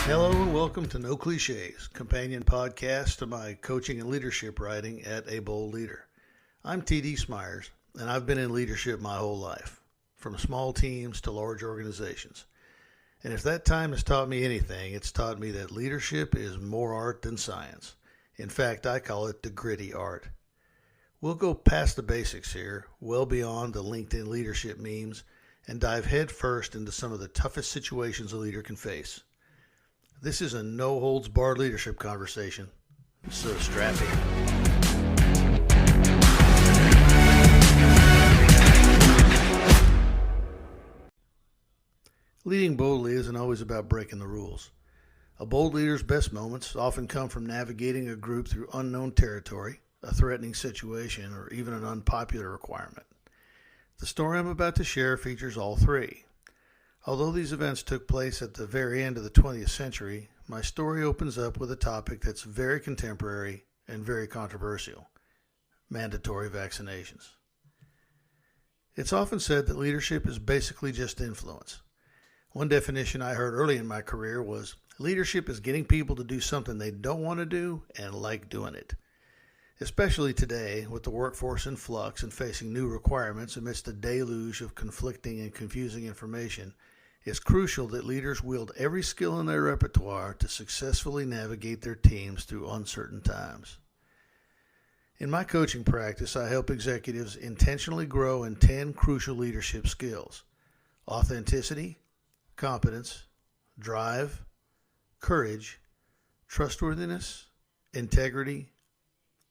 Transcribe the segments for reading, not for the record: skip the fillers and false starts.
Hello and welcome to No Cliches, companion podcast to my coaching and leadership writing at A Bold Leader. I'm T.D. Smyers, and I've been in leadership my whole life, from small teams to large organizations. And if that time has taught me anything, it's taught me that leadership is more art than science. In fact, I call it the gritty art. We'll go past the basics here, well beyond the LinkedIn leadership memes, and dive head first into some of the toughest situations a leader can face. This is a no-holds-barred leadership conversation, so strap in. Leading boldly isn't always about breaking the rules. A bold leader's best moments often come from navigating a group through unknown territory, a threatening situation, or even an unpopular requirement. The story I'm about to share features all three. Although these events took place at the very end of the 20th century, my story opens up with a topic that's very contemporary and very controversial: mandatory vaccinations. It's often said that leadership is basically just influence. One definition I heard early in my career was, leadership is getting people to do something they don't want to do and like doing it. Especially today, with the workforce in flux and facing new requirements amidst a deluge of conflicting and confusing information, it's crucial that leaders wield every skill in their repertoire to successfully navigate their teams through uncertain times. In my coaching practice, I help executives intentionally grow in 10 crucial leadership skills: authenticity, competence, drive, courage, trustworthiness, integrity,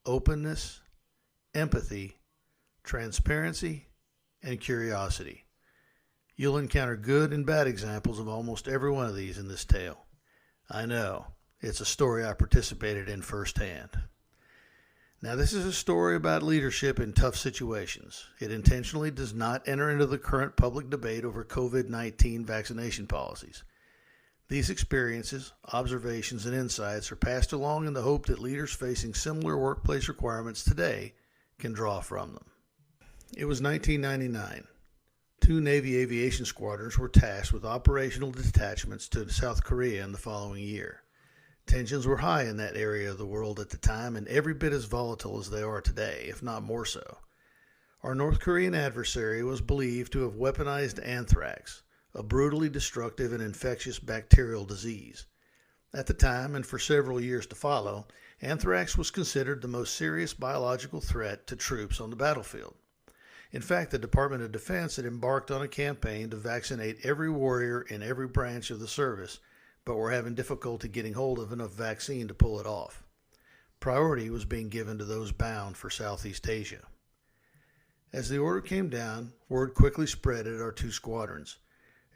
openness, empathy, transparency, and curiosity. You'll encounter good and bad examples of almost every one of these in this tale. I know, it's a story I participated in firsthand. Now, this is a story about leadership in tough situations. It intentionally does not enter into the current public debate over COVID-19 vaccination policies. These experiences, observations, and insights are passed along in the hope that leaders facing similar workplace requirements today can draw from them. It was 1999. 2 Navy aviation squadrons were tasked with operational detachments to South Korea in the following year. Tensions were high in that area of the world at the time and every bit as volatile as they are today, if not more so. Our North Korean adversary was believed to have weaponized anthrax, a brutally destructive and infectious bacterial disease. At the time, and for several years to follow, anthrax was considered the most serious biological threat to troops on the battlefield. In fact, the Department of Defense had embarked on a campaign to vaccinate every warrior in every branch of the service, but were having difficulty getting hold of enough vaccine to pull it off. Priority was being given to those bound for Southeast Asia. As the order came down, word quickly spread at our 2 squadrons.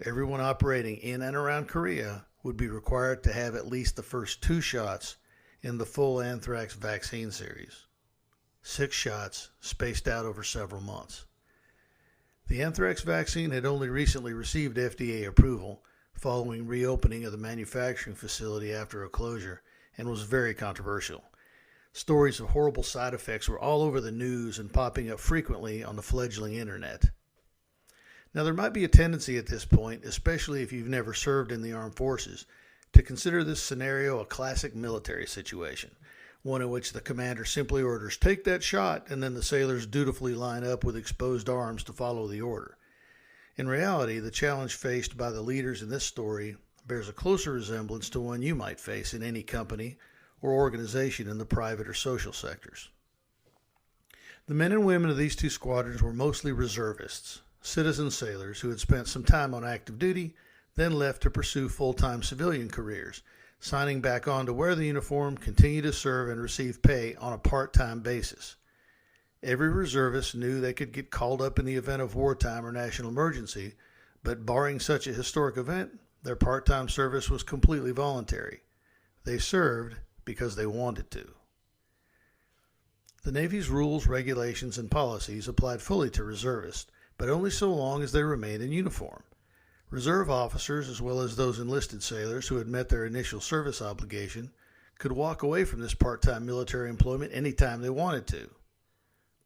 Everyone operating in and around Korea would be required to have at least the first 2 shots in the full Anthrax Vaccine series. 6 shots spaced out over several months. The Anthrax vaccine had only recently received FDA approval following reopening of the manufacturing facility after a closure, and was very controversial. Stories of horrible side effects were all over the news and popping up frequently on the fledgling internet. Now, there might be a tendency at this point, especially if you've never served in the armed forces, to consider this scenario a classic military situation, one in which the commander simply orders, "Take that shot," and then the sailors dutifully line up with exposed arms to follow the order. In reality, the challenge faced by the leaders in this story bears a closer resemblance to one you might face in any company or organization in the private or social sectors. The men and women of these 2 squadrons were mostly reservists, citizen sailors who had spent some time on active duty, then left to pursue full-time civilian careers, signing back on to wear the uniform, continue to serve, and receive pay on a part-time basis. Every reservist knew they could get called up in the event of wartime or national emergency, but barring such a historic event, their part-time service was completely voluntary. They served because they wanted to. The Navy's rules, regulations, and policies applied fully to reservists, but only so long as they remained in uniform. Reserve officers, as well as those enlisted sailors who had met their initial service obligation, could walk away from this part-time military employment anytime they wanted to,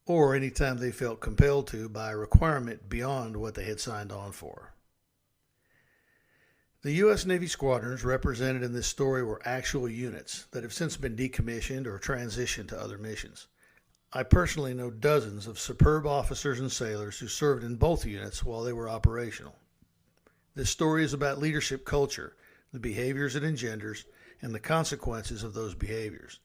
or anytime they felt compelled to by a requirement beyond what they had signed on for. The U.S. Navy squadrons represented in this story were actual units that have since been decommissioned or transitioned to other missions. I personally know dozens of superb officers and sailors who served in both units while they were operational. This story is about leadership culture, the behaviors it engenders, and the consequences of those behaviors.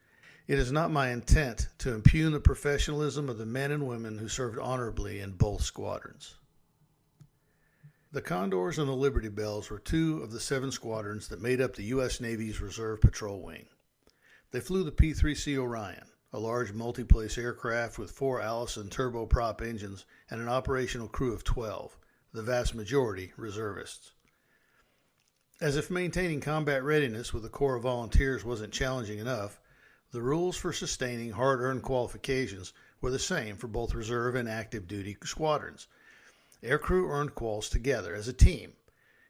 It is not my intent to impugn the professionalism of the men and women who served honorably in both squadrons. The Condors and the Liberty Bells were two of the 7 squadrons that made up the U.S. Navy's Reserve Patrol Wing. They flew the P-3C Orion, a large multi-place aircraft with 4 Allison turboprop engines and an operational crew of 12, the vast majority reservists. As if maintaining combat readiness with a corps of volunteers wasn't challenging enough, the rules for sustaining hard-earned qualifications were the same for both reserve and active duty squadrons. Aircrew earned quals together as a team.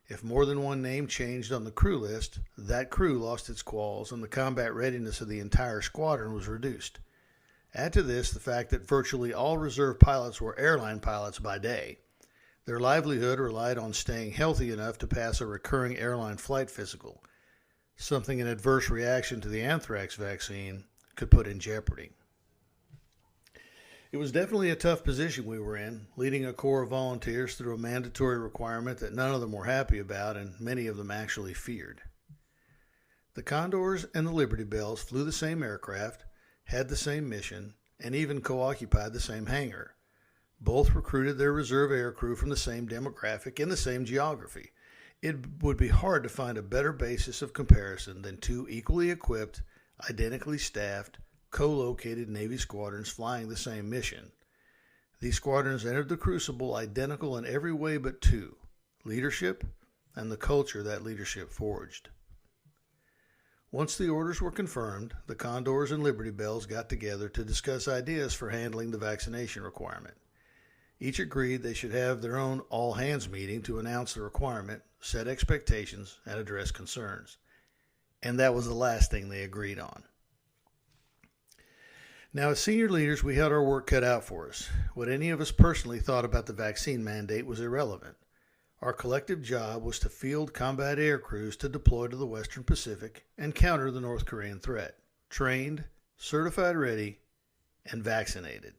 If more than one name changed on the crew list, that crew lost its quals and the combat readiness of the entire squadron was reduced. Add to this the fact that virtually all reserve pilots were airline pilots by day. Their livelihood relied on staying healthy enough to pass a recurring airline flight physical, something an adverse reaction to the anthrax vaccine could put in jeopardy. It was definitely a tough position we were in, leading a corps of volunteers through a mandatory requirement that none of them were happy about and many of them actually feared. The Condors and the Liberty Bells flew the same aircraft, had the same mission, and even co-occupied the same hangar. Both recruited their reserve aircrew from the same demographic and the same geography. It would be hard to find a better basis of comparison than 2 equally equipped, identically staffed, co-located Navy squadrons flying the same mission. These squadrons entered the Crucible identical in every way but 2, leadership and the culture that leadership forged. Once the orders were confirmed, the Condors and Liberty Bells got together to discuss ideas for handling the vaccination requirement. Each agreed they should have their own all-hands meeting to announce the requirement, set expectations, and address concerns. And that was the last thing they agreed on. Now, as senior leaders, we had our work cut out for us. What any of us personally thought about the vaccine mandate was irrelevant. Our collective job was to field combat air crews to deploy to the Western Pacific and counter the North Korean threat, trained, certified ready, and vaccinated.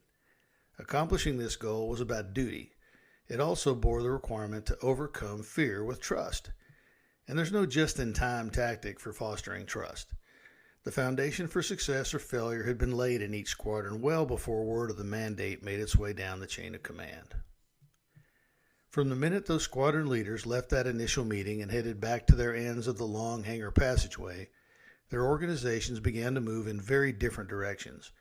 Accomplishing this goal was about duty. It also bore the requirement to overcome fear with trust. And there's no just-in-time tactic for fostering trust. The foundation for success or failure had been laid in each squadron well before word of the mandate made its way down the chain of command. From the minute those squadron leaders left that initial meeting and headed back to their ends of the long hangar passageway, their organizations began to move in very different directions,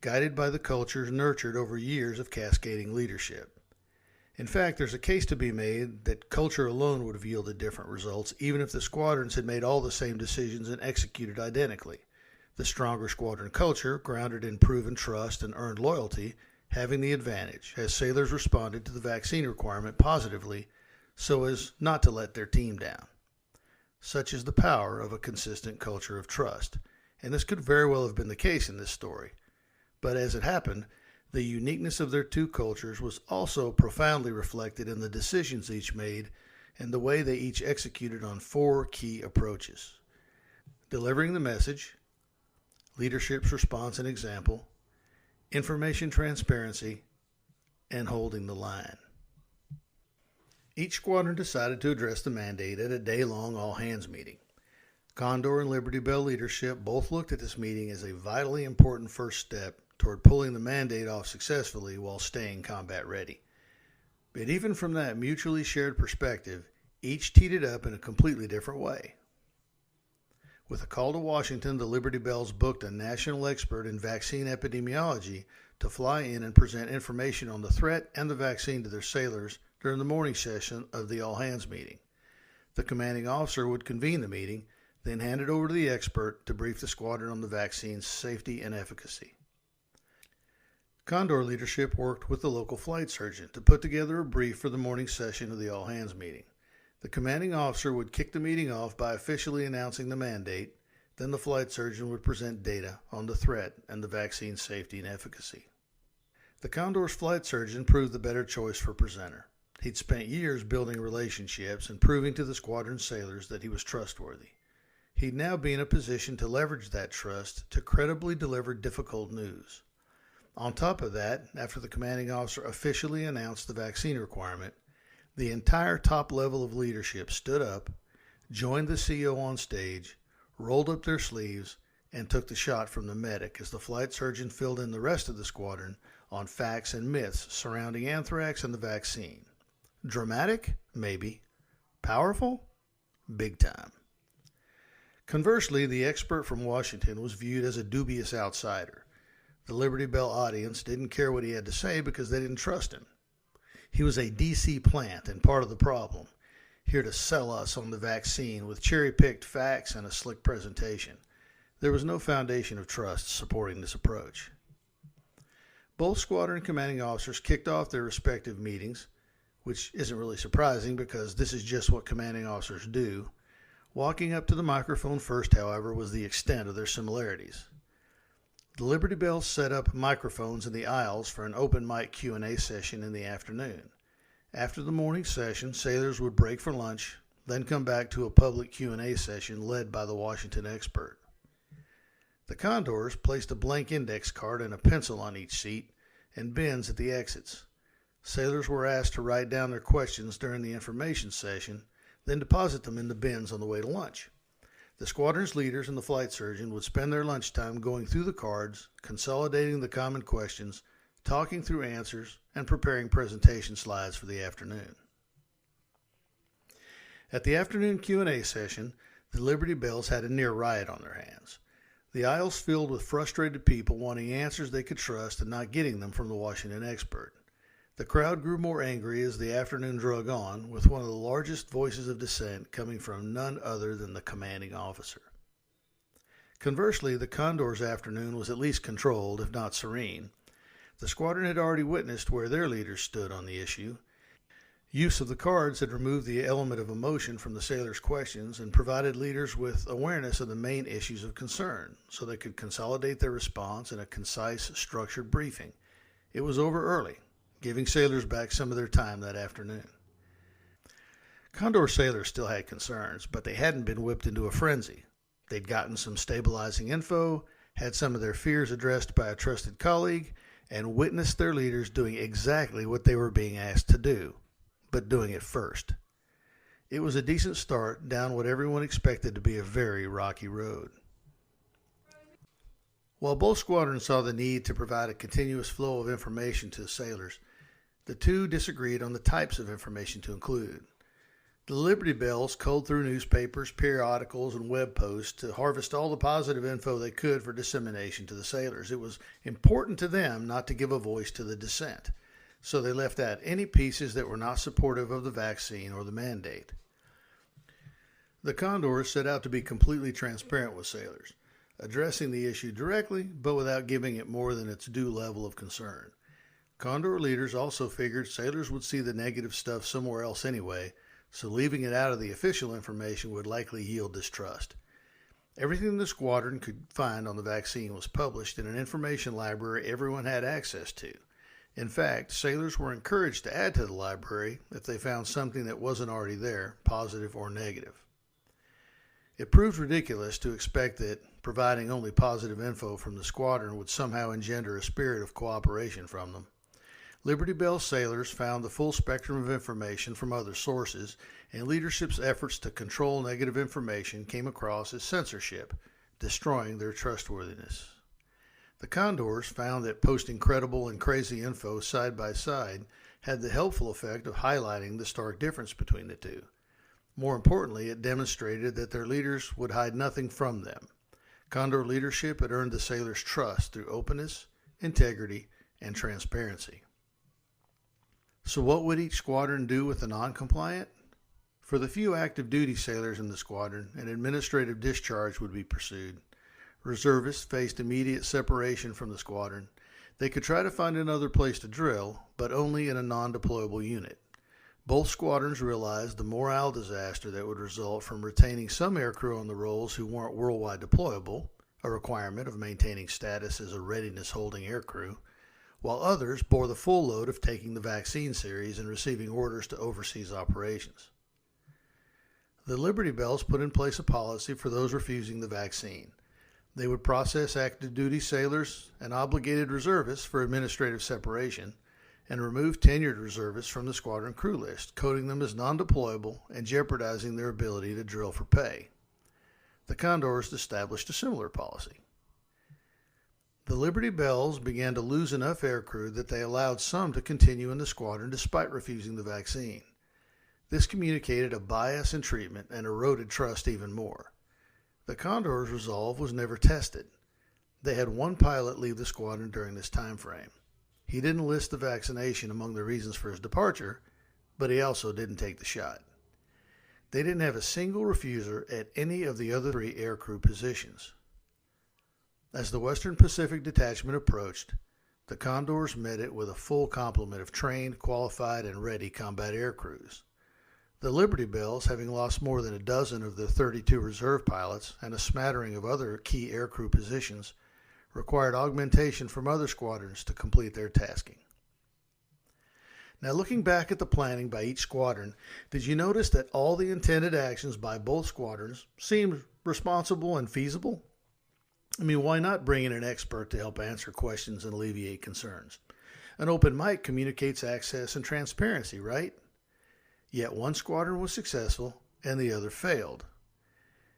guided by the cultures nurtured over years of cascading leadership. In fact, there's a case to be made that culture alone would have yielded different results, even if the squadrons had made all the same decisions and executed identically. The stronger squadron culture, grounded in proven trust and earned loyalty, having the advantage, as sailors responded to the vaccine requirement positively so as not to let their team down. Such is the power of a consistent culture of trust, and this could very well have been the case in this story. But as it happened, the uniqueness of their 2 cultures was also profoundly reflected in the decisions each made and the way they each executed on 4 key approaches: delivering the message, leadership's response and example, information transparency, and holding the line. Each squadron decided to address the mandate at a day-long all-hands meeting. Condor and Liberty Bell leadership both looked at this meeting as a vitally important first step toward pulling the mandate off successfully while staying combat ready. But even from that mutually shared perspective, each teed it up in a completely different way. With a call to Washington, the Liberty Bells booked a national expert in vaccine epidemiology to fly in and present information on the threat and the vaccine to their sailors during the morning session of the all-hands meeting. The commanding officer would convene the meeting, then hand it over to the expert to brief the squadron on the vaccine's safety and efficacy. Condor leadership worked with the local flight surgeon to put together a brief for the morning session of the all-hands meeting. The commanding officer would kick the meeting off by officially announcing the mandate, then the flight surgeon would present data on the threat and the vaccine's safety and efficacy. The Condor's flight surgeon proved the better choice for presenter. He'd spent years building relationships and proving to the squadron sailors that he was trustworthy. He'd now be in a position to leverage that trust to credibly deliver difficult news. On top of that, after the commanding officer officially announced the vaccine requirement, the entire top level of leadership stood up, joined the CO on stage, rolled up their sleeves, and took the shot from the medic as the flight surgeon filled in the rest of the squadron on facts and myths surrounding anthrax and the vaccine. Dramatic? Maybe. Powerful? Big time. Conversely, the expert from Washington was viewed as a dubious outsider. The Liberty Bell audience didn't care what he had to say because they didn't trust him. He was a DC plant and part of the problem, here to sell us on the vaccine with cherry-picked facts and a slick presentation. There was no foundation of trust supporting this approach. Both squadron commanding officers kicked off their respective meetings, which isn't really surprising because this is just what commanding officers do. Walking up to the microphone first, however, was the extent of their similarities. The Liberty Bell set up microphones in the aisles for an open mic Q&A session in the afternoon. After the morning session, sailors would break for lunch, then come back to a public Q&A session led by the Washington expert. The Condors placed a blank index card and a pencil on each seat and bins at the exits. Sailors were asked to write down their questions during the information session, then deposit them in the bins on the way to lunch. The squadron's leaders and the flight surgeon would spend their lunchtime going through the cards, consolidating the common questions, talking through answers, and preparing presentation slides for the afternoon. At the afternoon Q&A session, the Liberty Bells had a near riot on their hands. The aisles filled with frustrated people wanting answers they could trust and not getting them from the Washington expert. The crowd grew more angry as the afternoon drug on, with one of the largest voices of dissent coming from none other than the commanding officer. Conversely, the Condor's afternoon was at least controlled, if not serene. The squadron had already witnessed where their leaders stood on the issue. Use of the cards had removed the element of emotion from the sailors' questions and provided leaders with awareness of the main issues of concern, so they could consolidate their response in a concise, structured briefing. It was over early, giving sailors back some of their time that afternoon. Condor sailors still had concerns, but they hadn't been whipped into a frenzy. They'd gotten some stabilizing info, had some of their fears addressed by a trusted colleague, and witnessed their leaders doing exactly what they were being asked to do, but doing it first. It was a decent start down what everyone expected to be a very rocky road. While both squadrons saw the need to provide a continuous flow of information to the sailors, the two disagreed on the types of information to include. The Liberty Bells culled through newspapers, periodicals, and web posts to harvest all the positive info they could for dissemination to the sailors. It was important to them not to give a voice to the dissent, so they left out any pieces that were not supportive of the vaccine or the mandate. The Condors set out to be completely transparent with sailors, addressing the issue directly, but without giving it more than its due level of concern. Condor leaders also figured sailors would see the negative stuff somewhere else anyway, so leaving it out of the official information would likely yield distrust. Everything the squadron could find on the vaccine was published in an information library everyone had access to. In fact, sailors were encouraged to add to the library if they found something that wasn't already there, positive or negative. It proved ridiculous to expect that providing only positive info from the squadron would somehow engender a spirit of cooperation from them. Liberty Bell sailors found the full spectrum of information from other sources, and leadership's efforts to control negative information came across as censorship, destroying their trustworthiness. The Condors found that posting credible and crazy info side by side had the helpful effect of highlighting the stark difference between the two. More importantly, it demonstrated that their leaders would hide nothing from them. Condor leadership had earned the sailors' trust through openness, integrity, and transparency. So what would each squadron do with the non-compliant? For the few active duty sailors in the squadron, an administrative discharge would be pursued. Reservists faced immediate separation from the squadron. They could try to find another place to drill, but only in a non-deployable unit. Both squadrons realized the morale disaster that would result from retaining some aircrew on the rolls who weren't worldwide deployable, a requirement of maintaining status as a readiness-holding aircrew, while others bore the full load of taking the vaccine series and receiving orders to overseas operations. The Liberty Bells put in place a policy for those refusing the vaccine. They would process active duty sailors and obligated reservists for administrative separation and remove tenured reservists from the squadron crew list, coding them as non-deployable and jeopardizing their ability to drill for pay. The Condors established a similar policy. The Liberty Bells began to lose enough aircrew that they allowed some to continue in the squadron despite refusing the vaccine. This communicated a bias in treatment and eroded trust even more. The Condors' resolve was never tested. They had one pilot leave the squadron during this time frame. He didn't list the vaccination among the reasons for his departure, but he also didn't take the shot. They didn't have a single refuser at any of the other 3 aircrew positions. As the Western Pacific Detachment approached, the Condors met it with a full complement of trained, qualified, and ready combat aircrews. The Liberty Bells, having lost more than a dozen of their 32 reserve pilots and a smattering of other key aircrew positions, required augmentation from other squadrons to complete their tasking. Now, looking back at the planning by each squadron, did you notice that all the intended actions by both squadrons seemed responsible and feasible? I mean, why not bring in an expert to help answer questions and alleviate concerns? An open mic communicates access and transparency, right? Yet one squadron was successful and the other failed.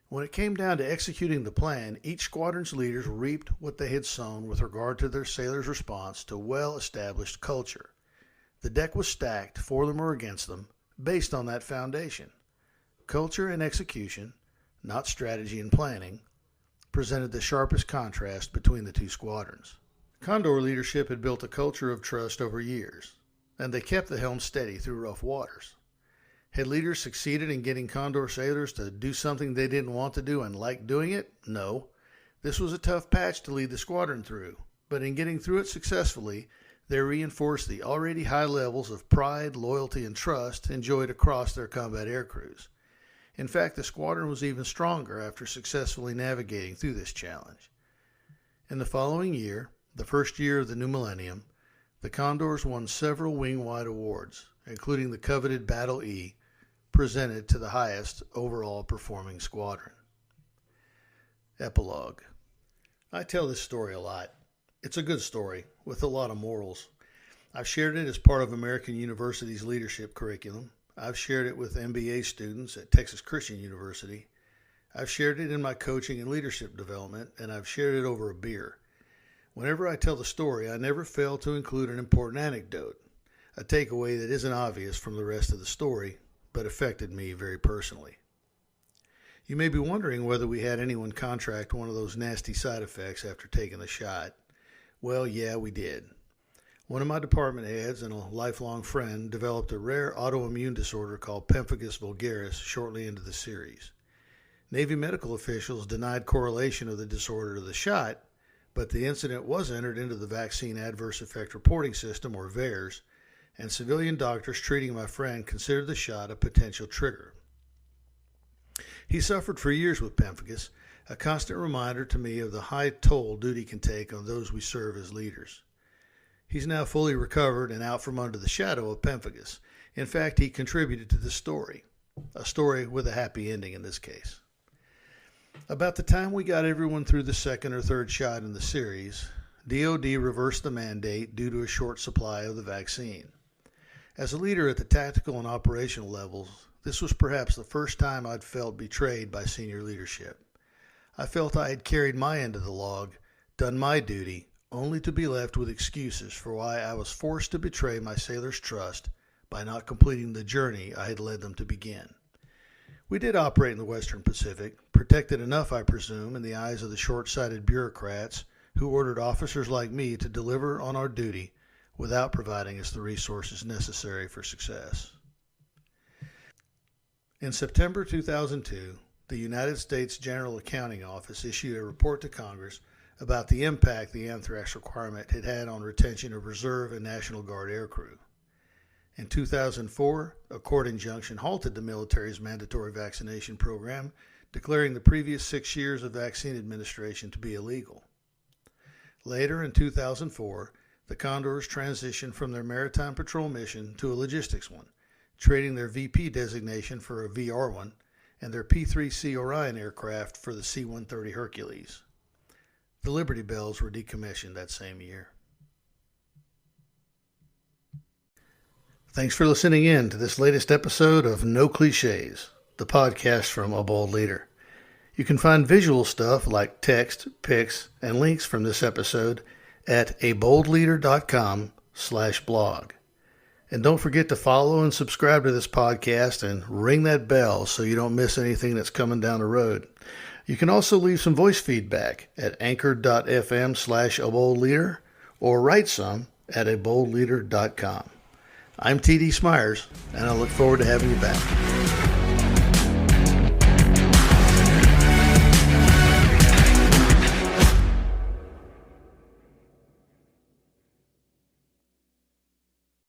When it came down to executing the plan, each squadron's leaders reaped what they had sown with regard to their sailors' response to well-established culture. The deck was stacked, for them or against them, based on that foundation. Culture and execution, not strategy and planning, presented the sharpest contrast between the 2 squadrons. Condor leadership had built a culture of trust over years, and they kept the helm steady through rough waters. Had leaders succeeded in getting Condor sailors to do something they didn't want to do and liked doing it? No. This was a tough patch to lead the squadron through, but in getting through it successfully, they reinforced the already high levels of pride, loyalty, and trust enjoyed across their combat aircrews. In fact, the squadron was even stronger after successfully navigating through this challenge. In the following year, the first year of the new millennium, the Condors won several wing-wide awards, including the coveted Battle E, presented to the highest overall performing squadron. Epilogue. I tell this story a lot. It's a good story with a lot of morals. I've shared it as part of American University's leadership curriculum. I've shared it with MBA students at Texas Christian University. I've shared it in my coaching and leadership development, and I've shared it over a beer. Whenever I tell the story, I never fail to include an important anecdote, a takeaway that isn't obvious from the rest of the story, but affected me very personally. You may be wondering whether we had anyone contract one of those nasty side effects after taking the shot. Well, yeah, we did. One of my department heads and a lifelong friend developed a rare autoimmune disorder called pemphigus vulgaris shortly into the series. Navy medical officials denied correlation of the disorder to the shot, but the incident was entered into the Vaccine Adverse Effect Reporting System, or VAERS, and civilian doctors treating my friend considered the shot a potential trigger. He suffered for years with pemphigus, a constant reminder to me of the high toll duty can take on those we serve as leaders. He's now fully recovered and out from under the shadow of pemphigus. In fact, he contributed to the story, a story with a happy ending in this case. About the time we got everyone through the second or third shot in the series, DoD reversed the mandate due to a short supply of the vaccine. As a leader at the tactical and operational levels, this was perhaps the first time I'd felt betrayed by senior leadership. I felt I had carried my end of the log, done my duty, only to be left with excuses for why I was forced to betray my sailors' trust by not completing the journey I had led them to begin. We did operate in the Western Pacific, protected enough, I presume, in the eyes of the short-sighted bureaucrats who ordered officers like me to deliver on our duty without providing us the resources necessary for success. In September 2002, the United States General Accounting Office issued a report to Congress about the impact the anthrax requirement had had on retention of Reserve and National Guard aircrew. In 2004, a court injunction halted the military's mandatory vaccination program, declaring the previous 6 years of vaccine administration to be illegal. Later, in 2004, The Condors transitioned from their maritime patrol mission to a logistics one, trading their VP designation for a VR one and their P-3C Orion aircraft for the C-130 Hercules. The Liberty Bells were decommissioned that same year. Thanks for listening in to this latest episode of No Cliches, the podcast from A Bold Leader. You can find visual stuff like text, pics, and links from this episode at aboldleader.com/blog. And don't forget to follow and subscribe to this podcast and ring that bell so you don't miss anything that's coming down the road. You can also leave some voice feedback at anchor.fm/aboldleader or write some at aboldleader.com. I'm T.D. Smyers, and I look forward to having you back.